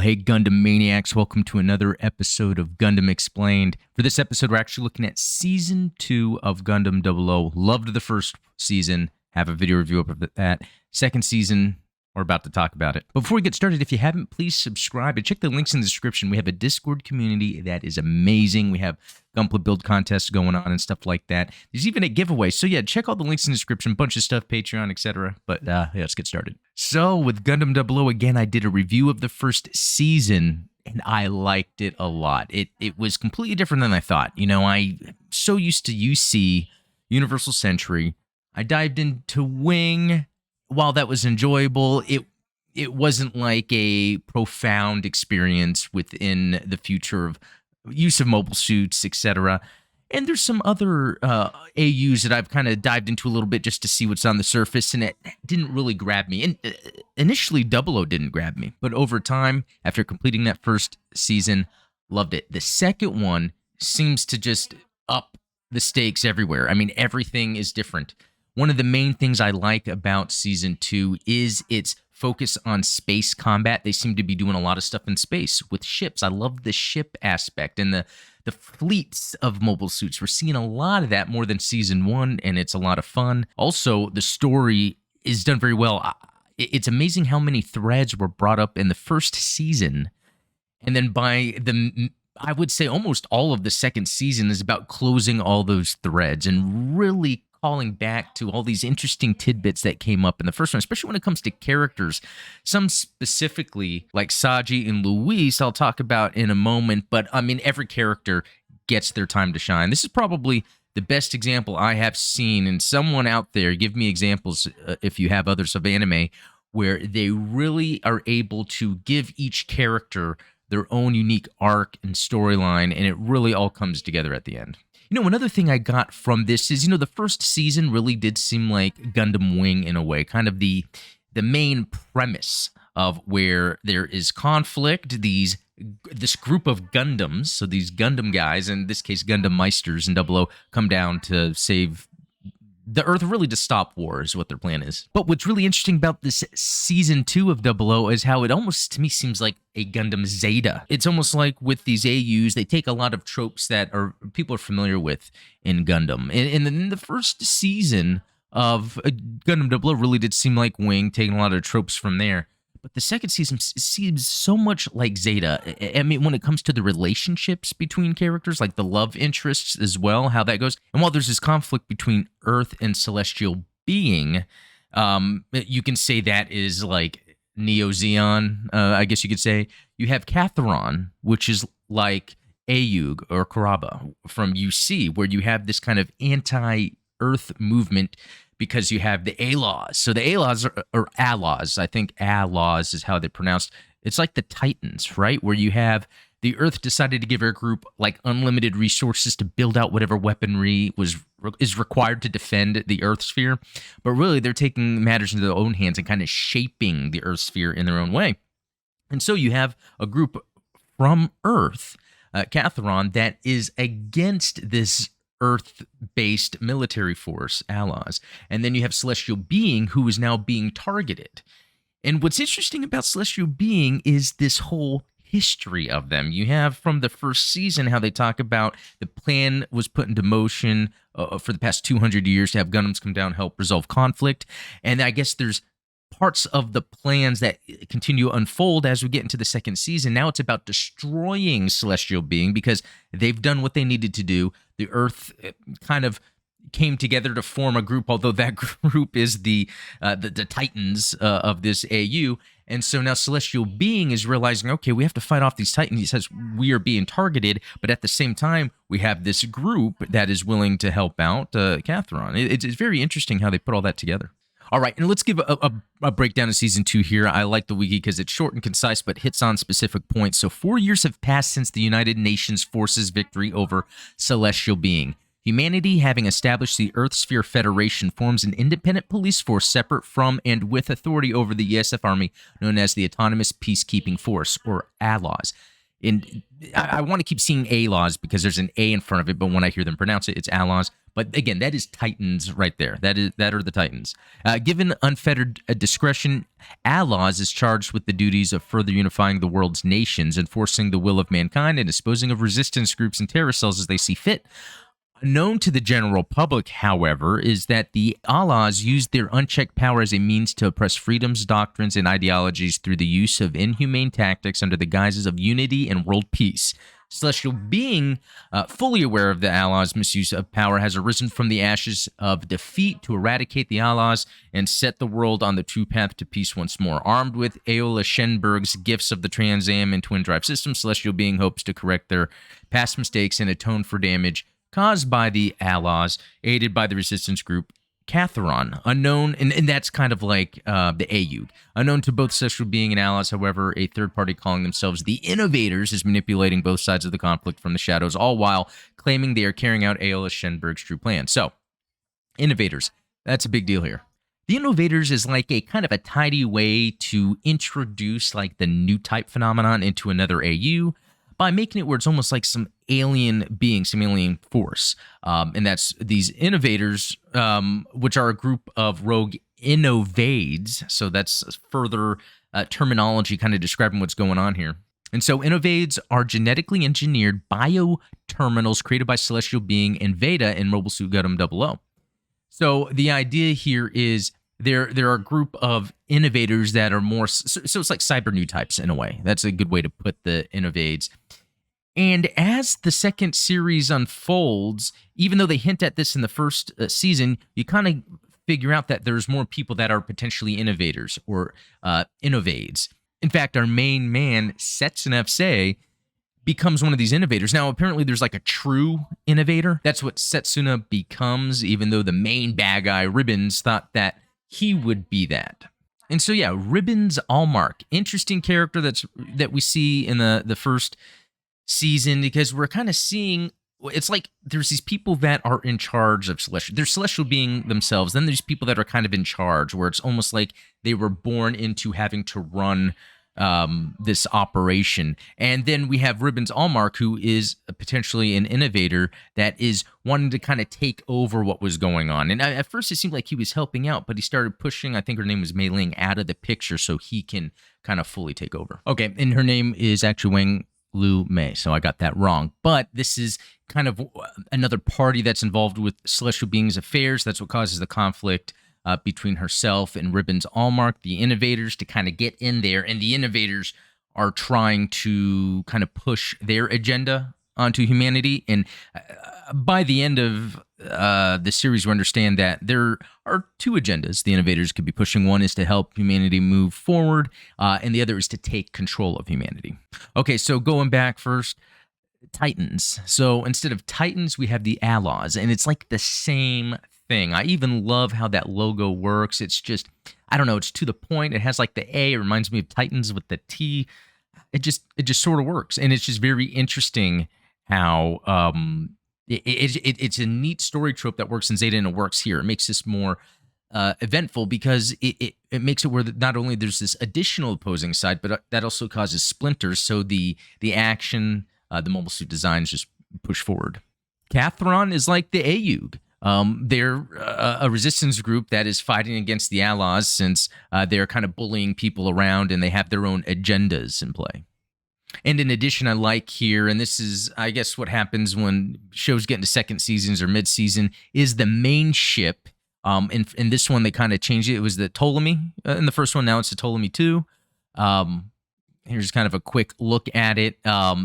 hey, Gundam Maniacs, welcome to another episode of Gundam Explained. For this episode, we're actually looking at Season 2 of Gundam 00. Loved the first season, have a video review of that. Second season, we're about to talk about it. But before we get started, if you haven't, please subscribe and check the links in the description. We have a Discord community that is amazing. We have Gunpla build contests going on and stuff like that. There's even a giveaway. So yeah, check all the links in the description. Bunch of stuff, Patreon, etc. But yeah, let's get started. So with Gundam 00, again, I did a review of the first season, and I liked it a lot. It was completely different than I thought. You know, I'm so used to UC, Universal Century. I dived into Wing. While that was enjoyable, it wasn't like a profound experience within the future of use of mobile suits, etc. And there's some other AUs that I've kind of dived into a little bit just to see what's on the surface, and it didn't really grab me. And initially, 00 didn't grab me, but over time, after completing that first season, loved it. The second one seems to just up the stakes everywhere. I mean, everything is different. One of the main things I like about Season 2 is its focus on space combat. They seem to be doing a lot of stuff in space with ships. I love the ship aspect and the fleets of mobile suits. We're seeing a lot of that more than Season 1, and it's a lot of fun. Also, the story is done very well. It's amazing how many threads were brought up in the first season, and then by I would say almost all of the second season is about closing all those threads and really calling back to all these interesting tidbits that came up in the first one, especially when it comes to characters. Some specifically, like Saji and Luis, I'll talk about in a moment, but I mean, every character gets their time to shine. This is probably the best example I have seen, and someone out there, give me examples if you have others of anime, where they really are able to give each character their own unique arc and storyline, and it really all comes together at the end. You know, another thing I got from this is, the first season really did seem like Gundam Wing in a way, kind of the main premise of where there is conflict, this group of Gundams, so these Gundam guys, in this case Gundam Meisters in 00, come down to save the Earth, really to stop war is what their plan is. But what's really interesting about this Season 2 of 00 is how it almost, to me, seems like a Gundam Zeta. It's almost like with these AUs, they take a lot of tropes that people are familiar with in Gundam. And in the first season of Gundam 00 really did seem like Wing, taking a lot of tropes from there. But the second season seems so much like Zeta. I mean, when it comes to the relationships between characters, like the love interests as well, how that goes. And while there's this conflict between Earth and Celestial Being, you can say that is like Neo Zeon, I guess you could say. You have Catharon, which is like Ayug or Karaba from UC, where you have this kind of anti-Earth movement because you have the A-Laws. So the A-Laws or A-Laws, I think A-Laws is how they're pronounced. It's like the Titans, right? Where you have the Earth decided to give our group like unlimited resources to build out whatever weaponry is required to defend the Earth sphere. But really, they're taking matters into their own hands and kind of shaping the Earth sphere in their own way. And so you have a group from Earth, Catharon, that is against this Earth-based military force, allies. And then you have Celestial Being, who is now being targeted. And what's interesting about Celestial Being is this whole history of them. You have from the first season how they talk about the plan was put into motion for the past 200 years to have Gundams come down and help resolve conflict. And I guess there's parts of the plans that continue to unfold as we get into the second season. Now it's about destroying Celestial Being because they've done what they needed to do. The Earth kind of came together to form a group, although that group is the Titans of this AU. And so now Celestial Being is realizing, okay, we have to fight off these Titans. He says we are being targeted, but at the same time, we have this group that is willing to help out Catharon. It's very interesting how they put all that together. All right, and let's give a breakdown of Season 2 here. I like the wiki because it's short and concise, but hits on specific points. So 4 years have passed since the United Nations forces victory over Celestial Being. Humanity, having established the Earth Sphere Federation, forms an independent police force separate from and with authority over the ESF Army, known as the Autonomous Peacekeeping Force, or ALAWS. And I want to keep seeing A-Laws because there's an A in front of it, but when I hear them pronounce it, it's A-Laws. But again, that is Titans right there. That are the Titans. Given unfettered discretion, A-Laws is charged with the duties of further unifying the world's nations, enforcing the will of mankind, and disposing of resistance groups and terror cells as they see fit. Known to the general public, however, is that the A-Laws use their unchecked power as a means to oppress freedoms, doctrines, and ideologies through the use of inhumane tactics under the guises of unity and world peace. Celestial being, fully aware of the A-Laws' misuse of power, has arisen from the ashes of defeat to eradicate the A-Laws and set the world on the true path to peace once more. Armed with Aola Shenberg's gifts of the Trans Am and Twin Drive system, Celestial being hopes to correct their past mistakes and atone for damage caused by the A-Laws, aided by the resistance group Catharon, unknown, and that's kind of like the AUG. Unknown to both Celestial Being and A-Laws, however, a third party calling themselves the Innovators is manipulating both sides of the conflict from the shadows, all while claiming they are carrying out Aola Shenberg's true plan. So, Innovators, that's a big deal here. The Innovators is like a kind of a tidy way to introduce like the new type phenomenon into another AU, by making it where it's almost like some alien being, some alien force. And that's these Innovators, which are a group of rogue Innovades. So that's further terminology kind of describing what's going on here. And so Innovades are genetically engineered bioterminals created by Celestial Being and Veda in Mobile Suit Gundam 00. So the idea here is there are a group of Innovators that are more, so it's like cyber new types in a way. That's a good way to put the Innovades. And as the second series unfolds, even though they hint at this in the first season, you kind of figure out that there's more people that are potentially Innovators or Innovades. In fact, our main man, Setsuna Fse, becomes one of these Innovators. Now, apparently there's like a true Innovator. That's what Setsuna becomes, even though the main bad guy, Ribbons, thought that he would be that. And so, yeah, Ribbons Allmark, interesting character that we see in the first season, because we're kind of seeing, it's like there's these people that are in charge of Celestial. They're Celestial Being themselves. Then there's people that are kind of in charge, where it's almost like they were born into having to run this operation. And then we have Ribbons Allmark, who is potentially an Innovator that is wanting to kind of take over what was going on. And at first it seemed like he was helping out, but he started pushing, I think her name was Mei Ling, out of the picture so he can kind of fully take over. Okay, and her name is actually Wang Lu Mei, so I got that wrong. But this is kind of another party that's involved with Celestial Being's affairs. That's what causes the conflict between herself and Ribbons Allmark, the Innovators, to kind of get in there. And the Innovators are trying to kind of push their agenda onto humanity. And by the end of the series, we understand that there are two agendas the Innovators could be pushing. One is to help humanity move forward, and the other is to take control of humanity. Okay, so going back first, Titans. So instead of Titans, we have the A-Laws, and it's like the same thing. I even love how that logo works. It's just, I don't know, it's to the point. It has like the A. It reminds me of Titans with the T. It just sort of works, and it's just very interesting how it's a neat story trope that works in Zeta and it works here. It makes this more eventful because it makes it where not only there's this additional opposing side, but that also causes splinters. So the action, the mobile suit designs just push forward. Catharon is like the AUG. They're a resistance group that is fighting against the A-Laws since they're kind of bullying people around and they have their own agendas in play. And in addition, I like here, and this is, I guess, what happens when shows get into second seasons or mid-season, is the main ship. In this one, they kind of changed it. It was the Ptolemy in the first one. Now it's the Ptolemy II. Here's kind of a quick look at it.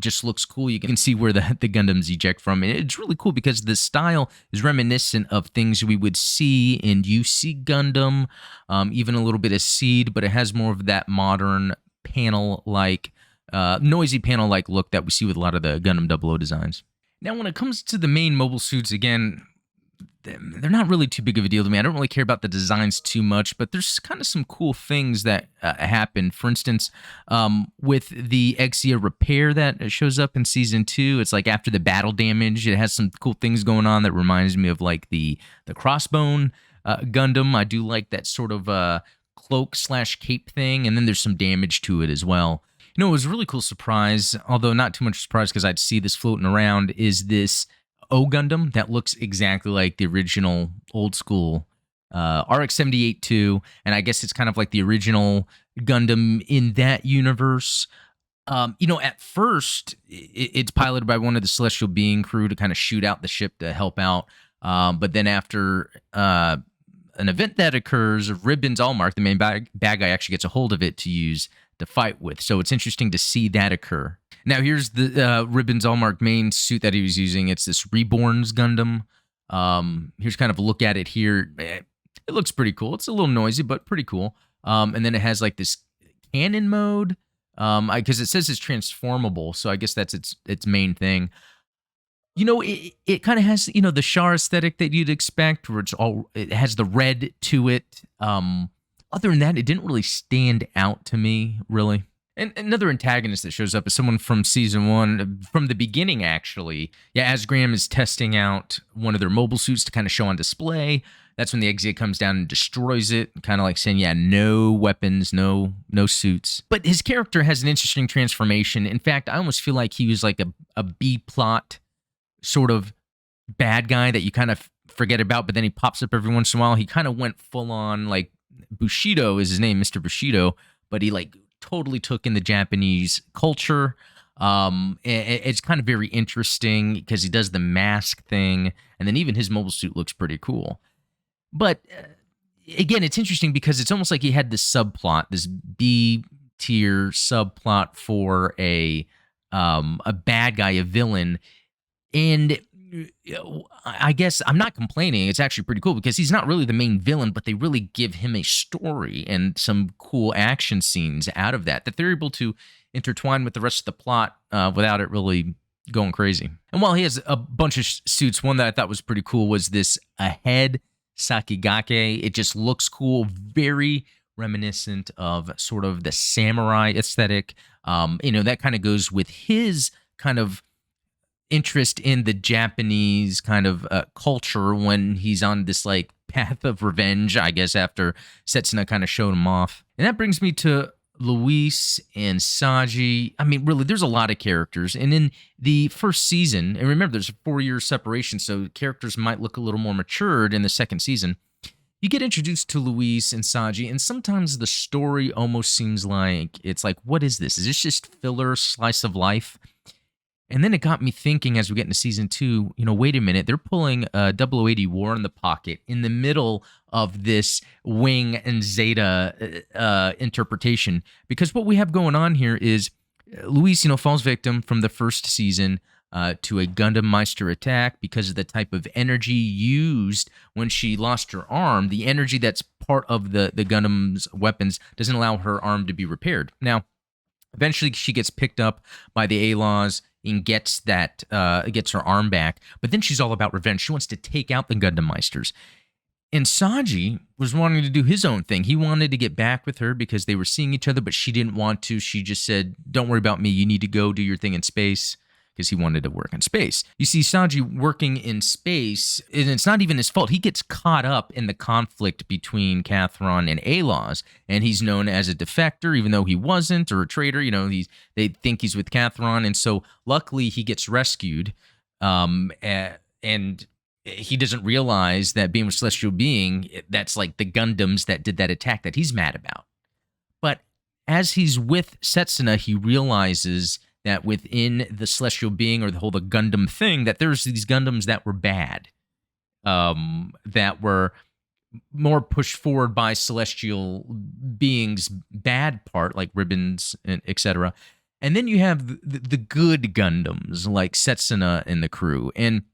Just looks cool. You can see where the Gundams eject from. And it's really cool because the style is reminiscent of things we would see in UC Gundam, even a little bit of Seed, but it has more of that modern panel-like, noisy panel-like look that we see with a lot of the Gundam 00 designs. Now, when it comes to the main mobile suits, again, they're not really too big of a deal to me. I don't really care about the designs too much, but there's kind of some cool things that happen. For instance, with the Exia repair that shows up in Season 2, it's like after the battle damage, it has some cool things going on that reminds me of like the Crossbone Gundam. I do like that sort of cloak/cape thing, and then there's some damage to it as well. It was a really cool surprise, although not too much surprise because I'd see this floating around, is this O Gundam that looks exactly like the original old school RX-78 II, and I guess it's kind of like the original Gundam in that universe. At first, it's piloted by one of the Celestial Being crew to kind of shoot out the ship to help out. But then after an event that occurs, Ribbons Allmark, the main bad guy, actually gets a hold of it to use to fight with. So it's interesting to see that occur. Now, here's the Ribbons Allmark main suit that he was using. It's this Reborns Gundam. Here's kind of a look at it here. It looks pretty cool. It's a little noisy, but pretty cool. And then it has like this cannon mode. Because it says it's transformable, so I guess that's its main thing. It kind of has the Char aesthetic that you'd expect, where it has the red to it. Other than that, it didn't really stand out to me, really. And another antagonist that shows up is someone from season 1, from the beginning, actually. Yeah, as Graham is testing out one of their mobile suits to kind of show on display, that's when the Exia comes down and destroys it, kind of like saying, yeah, no weapons, no suits. But his character has an interesting transformation. In fact, I almost feel like he was like a B-plot sort of bad guy that you kind of forget about, but then he pops up every once in a while. He kind of went full on, like, Bushido is his name, Mr. Bushido, but he, like, totally took in the Japanese culture. It's kind of very interesting because he does the mask thing, and then even his mobile suit looks pretty cool. But again, it's interesting because it's almost like he had this subplot, this B-tier subplot for a bad guy, a villain. And I guess I'm not complaining. It's actually pretty cool because he's not really the main villain, but they really give him a story and some cool action scenes out of that they're able to intertwine with the rest of the plot without it really going crazy. And while he has a bunch of suits, one that I thought was pretty cool was this Ahead Sakigake. It just looks cool, very reminiscent of sort of the samurai aesthetic. That kind of goes with his kind of interest in the Japanese kind of culture when he's on this like path of revenge, I guess, after Setsuna kind of showed him off. And that brings me to Luis and Saji. I mean, really, there's a lot of characters. And in the first season, and remember, there's a 4-year separation, so characters might look a little more matured in the second season. You get introduced to Luis and Saji, and sometimes the story almost seems like, it's like, what is this? Is this just filler slice of life? And then it got me thinking as we get into season 2, wait a minute, they're pulling a 0080 War in the Pocket in the middle of this Wing and Zeta interpretation. Because what we have going on here is Luis, falls victim from the first season to a Gundam Meister attack because of the type of energy used when she lost her arm. The energy that's part of the Gundam's weapons doesn't allow her arm to be repaired. Now, eventually she gets picked up by the A-Laws and gets her arm back. But then she's all about revenge. She wants to take out the Gundam Meisters. And Saji was wanting to do his own thing. He wanted to get back with her because they were seeing each other, but she didn't want to. She just said, don't worry about me. You need to go do your thing in space, because he wanted to work in space. You see Saji working in space, and it's not even his fault. He gets caught up in the conflict between Kathron and A-Laws, and he's known as a defector, even though he wasn't, or a traitor. They think he's with Kathron, and so luckily he gets rescued, and he doesn't realize that being with Celestial Being, that's like the Gundams that did that attack that he's mad about. But as he's with Setsuna, he realizes that within the Celestial Being, or the whole Gundam thing, that there's these Gundams that were bad, that were more pushed forward by Celestial Beings' bad part, like Ribbons, etc. And then you have the good Gundams, like Setsuna and the crew. And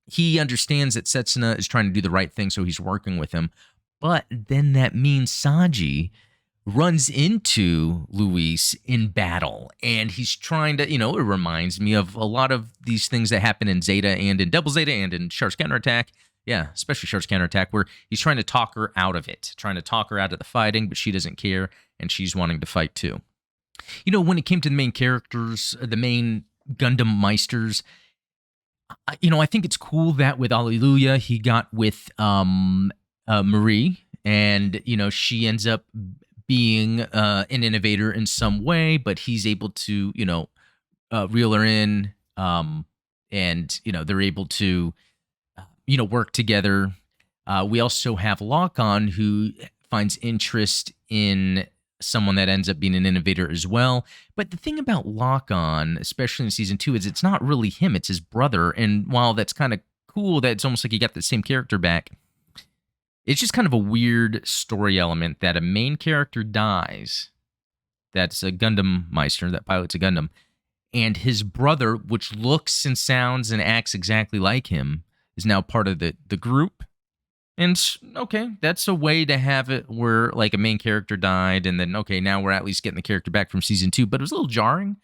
he understands that Setsuna is trying to do the right thing, so he's working with him. But then that means Saji runs into Luis in battle, and he's trying to, it reminds me of a lot of these things that happen in Zeta and in Double Zeta and in Char's Counterattack. Yeah, especially Char's Counterattack, where he's trying to talk her out of it, trying to talk her out of the fighting, but she doesn't care, and she's wanting to fight too. When it came to the main characters, the main Gundam Meisters, I think it's cool that with Alleluia, he got with Marie, and, she ends up being an innovator in some way, but he's able to, reel her in, and they're able to, work together. We also have Lock-On, who finds interest in someone that ends up being an innovator as well. But the thing about Lock-On, especially in season 2, is it's not really him, it's his brother. And while that's kind of cool that it's almost like you got the same character back, it's just kind of a weird story element that a main character dies, that's a Gundam Meister, that pilots a Gundam, and his brother, which looks and sounds and acts exactly like him, is now part of the group. And okay, that's a way to have it where like a main character died, and then okay, now we're at least getting the character back from season 2. But it was a little jarring.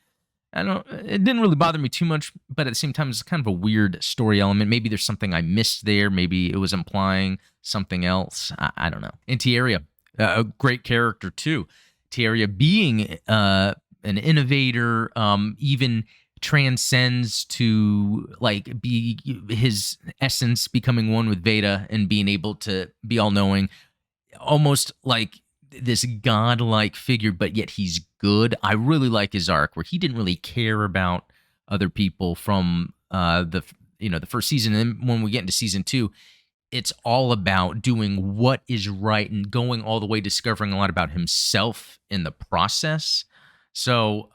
It didn't really bother me too much, but at the same time, it's kind of a weird story element. Maybe there's something I missed there. Maybe it was implying something else. I don't know. And Tieria, a great character too. Tieria being an innovator, even transcends to like be his essence, becoming one with Veda and being able to be all-knowing, almost like this godlike figure, but yet he's good. I really like his arc where he didn't really care about other people from the first season. And then when we get into season 2, it's all about doing what is right and going all the way, discovering a lot about himself in the process. So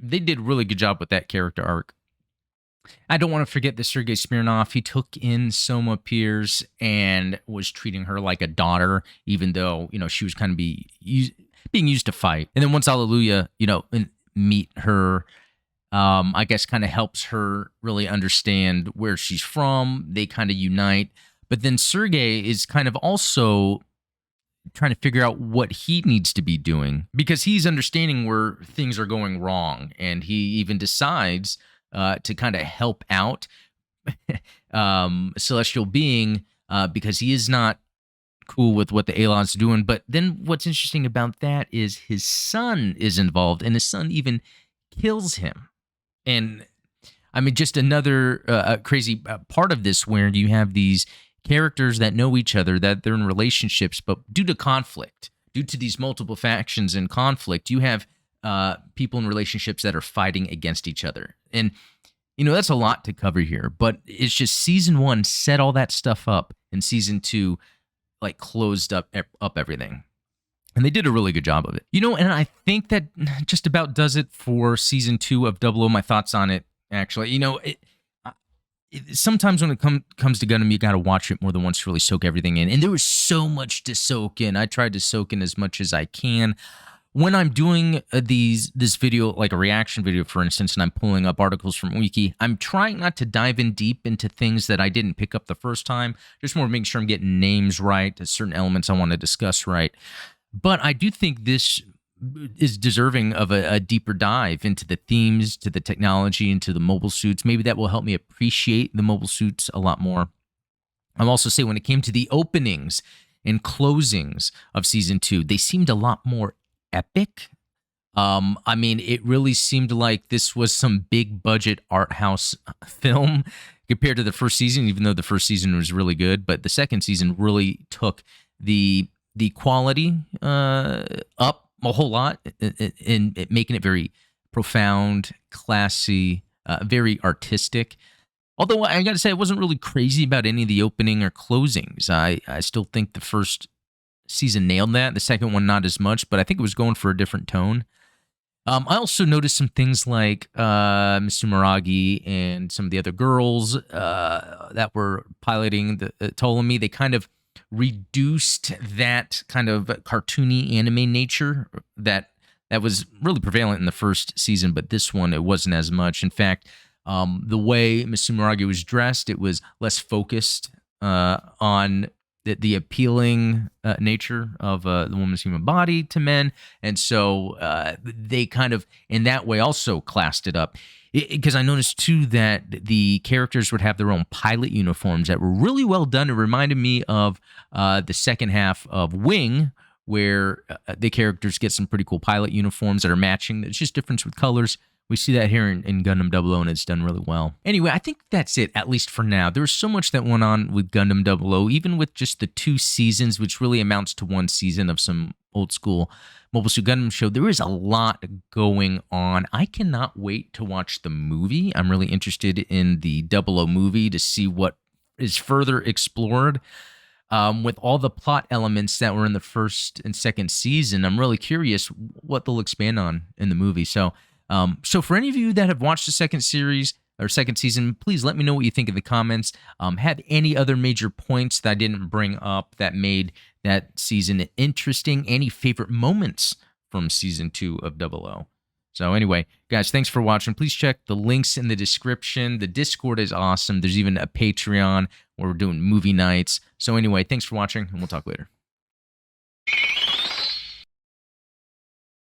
they did a really good job with that character arc. I don't want to forget that Sergei Smirnov, he took in Soma Pierce and was treating her like a daughter, even though, she was kind of being used to fight. And then once Alleluia, meet her, I guess kind of helps her really understand where she's from. They kind of unite. But then Sergei is kind of also trying to figure out what he needs to be doing because he's understanding where things are going wrong. And he even decides to kind of help out Celestial Being because he is not cool with what the Alon's doing. But then what's interesting about that is his son is involved, and his son even kills him. And I mean, just another crazy part of this where you have these characters that know each other, that they're in relationships, but due to conflict, due to these multiple factions and conflict, you have people in relationships that are fighting against each other. And, that's a lot to cover here, but it's just season 1 set all that stuff up, and season 2, like, closed up everything. And they did a really good job of it. And I think that just about does it for season 2 of 00. My thoughts on it, actually. Sometimes when it comes to Gundam, you got to watch it more than once to really soak everything in. And there was so much to soak in. I tried to soak in as much as I can. When I'm doing this video, like a reaction video, for instance, and I'm pulling up articles from Wiki, I'm trying not to dive in deep into things that I didn't pick up the first time. Just more making sure I'm getting names right, certain elements I want to discuss right. But I do think this is deserving of a deeper dive into the themes, to the technology, into the mobile suits. Maybe that will help me appreciate the mobile suits a lot more. I'll also say when it came to the openings and closings of season 2, they seemed a lot more epic. I mean, it really seemed like this was some big budget art house film compared to the first season, even though the first season was really good. But the second season really took the quality up a whole lot in making it very profound, classy, very artistic. Although I got to say, I wasn't really crazy about any of the opening or closings. I still think the first season nailed that. The second one, not as much, but I think it was going for a different tone. I also noticed some things like Mitsumaragi and some of the other girls that were piloting the Ptolemy. They kind of reduced that kind of cartoony anime nature that was really prevalent in the first season, but this one, it wasn't as much. In fact, the way Mitsumaragi was dressed, it was less focused on the appealing nature of the woman's human body to men. And so they kind of, in that way, also classed it up. Because I noticed, too, that the characters would have their own pilot uniforms that were really well done. It reminded me of the second half of Wing, where the characters get some pretty cool pilot uniforms that are matching. It's just difference with colors. We see that here in Gundam 00, and it's done really well. Anyway, I think that's it, at least for now. There was so much that went on with Gundam 00, even with just the 2 seasons, which really amounts to 1 season of some old school Mobile Suit Gundam show, there is a lot going on. I cannot wait to watch the movie. I'm really interested in the 00 movie to see what is further explored. With all the plot elements that were in the first and second season, I'm really curious what they'll expand on in the movie. So for any of you that have watched the second series or second season, please let me know what you think in the comments. Have any other major points that I didn't bring up that made that season interesting? Any favorite moments from season 2 of 00? So anyway, guys, thanks for watching. Please check the links in the description. The Discord is awesome. There's even a Patreon where we're doing movie nights. So anyway, thanks for watching, and we'll talk later.